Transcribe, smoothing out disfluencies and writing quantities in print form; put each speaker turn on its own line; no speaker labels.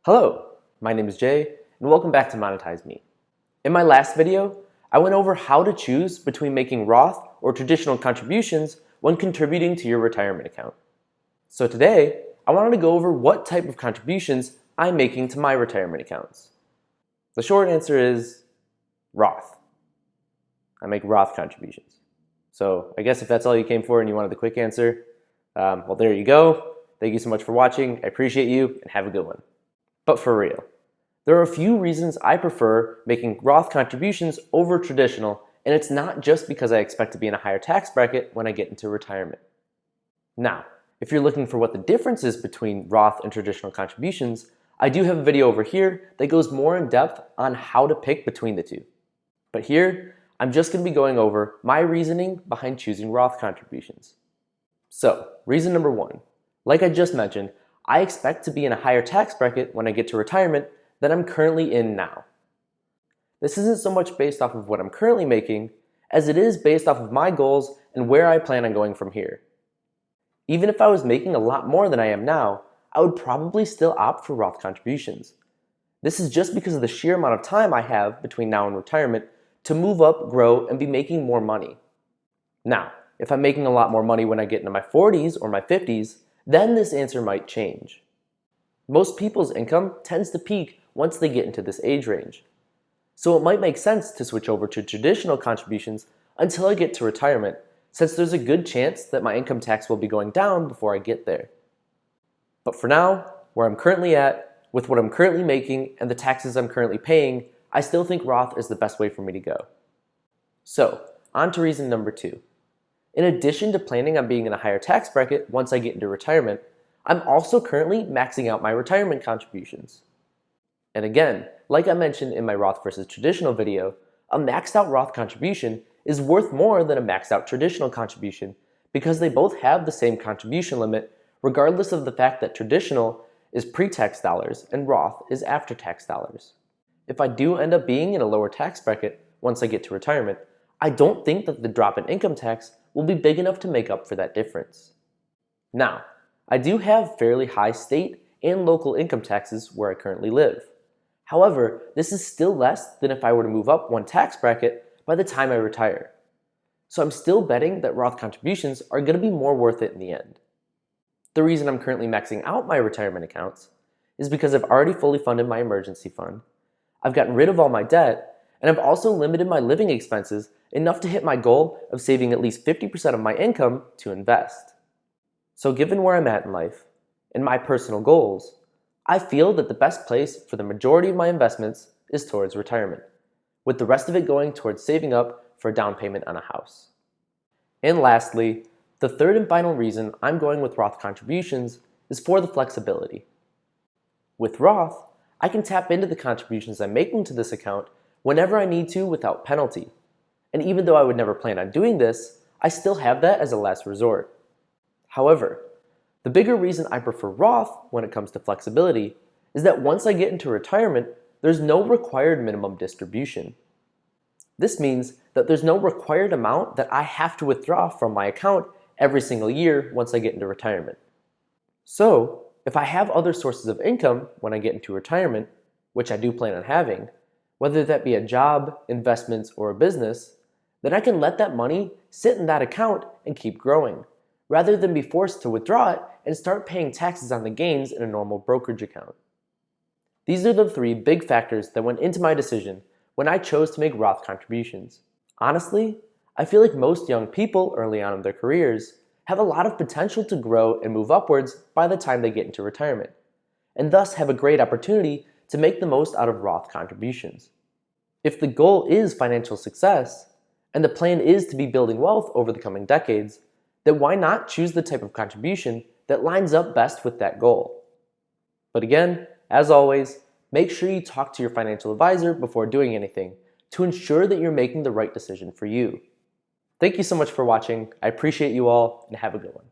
Hello, my name is Jay, and welcome back to Monetize Me. In my last video, I went over how to choose between making Roth or traditional contributions when contributing to your retirement account. So today, I wanted to go over what type of contributions I'm making to my retirement accounts. The short answer is Roth. I make Roth contributions. So I guess if that's all you came for and you wanted the quick answer, well, there you go. Thank you so much for watching. I appreciate you, and have a good one. But for real, there are a few reasons I prefer making Roth contributions over traditional, and it's not just because I expect to be in a higher tax bracket when I get into retirement. Now, if you're looking for what the difference is between Roth and traditional contributions, I do have a video over here that goes more in depth on how to pick between the two. But here, I'm just going to be going over my reasoning behind choosing Roth contributions. So, reason number one, like I just mentioned, I expect to be in a higher tax bracket when I get to retirement than I'm currently in now. This isn't so much based off of what I'm currently making, as it is based off of my goals and where I plan on going from here. Even if I was making a lot more than I am now, I would probably still opt for Roth contributions. This is just because of the sheer amount of time I have between now and retirement to move up, grow, and be making more money. Now, if I'm making a lot more money when I get into my 40s or my 50s, then this answer might change. Most people's income tends to peak once they get into this age range. So it might make sense to switch over to traditional contributions until I get to retirement, since there's a good chance that my income tax will be going down before I get there. But for now, where I'm currently at, with what I'm currently making and the taxes I'm currently paying, I still think Roth is the best way for me to go. So, on to reason number two. In addition to planning on being in a higher tax bracket once I get into retirement, I'm also currently maxing out my retirement contributions. And again, like I mentioned in my Roth versus traditional video, a maxed out Roth contribution is worth more than a maxed out traditional contribution because they both have the same contribution limit, regardless of the fact that traditional is pre-tax dollars and Roth is after-tax dollars. If I do end up being in a lower tax bracket once I get to retirement, I don't think that the drop in income tax will be big enough to make up for that difference. Now, I do have fairly high state and local income taxes where I currently live. However, this is still less than if I were to move up one tax bracket by the time I retire. So I'm still betting that Roth contributions are going to be more worth it in the end. The reason I'm currently maxing out my retirement accounts is because I've already fully funded my emergency fund, I've gotten rid of all my debt, and I've also limited my living expenses enough to hit my goal of saving at least 50% of my income to invest. So given where I'm at in life and my personal goals, I feel that the best place for the majority of my investments is towards retirement, with the rest of it going towards saving up for a down payment on a house. And lastly, the third and final reason I'm going with Roth contributions is for the flexibility. With Roth, I can tap into the contributions I'm making to this account whenever I need to without penalty. And even though I would never plan on doing this, I still have that as a last resort. However, the bigger reason I prefer Roth when it comes to flexibility is that once I get into retirement, there's no required minimum distribution. This means that there's no required amount that I have to withdraw from my account every single year once I get into retirement. So, if I have other sources of income when I get into retirement, which I do plan on having, whether that be a job, investments, or a business, then I can let that money sit in that account and keep growing, rather than be forced to withdraw it and start paying taxes on the gains in a normal brokerage account. These are the three big factors that went into my decision when I chose to make Roth contributions. Honestly, I feel like most young people early on in their careers have a lot of potential to grow and move upwards by the time they get into retirement, and thus have a great opportunity to make the most out of Roth contributions. If the goal is financial success, and the plan is to be building wealth over the coming decades, then why not choose the type of contribution that lines up best with that goal? But again, as always, make sure you talk to your financial advisor before doing anything to ensure that you're making the right decision for you. Thank you so much for watching. I appreciate you all, and have a good one.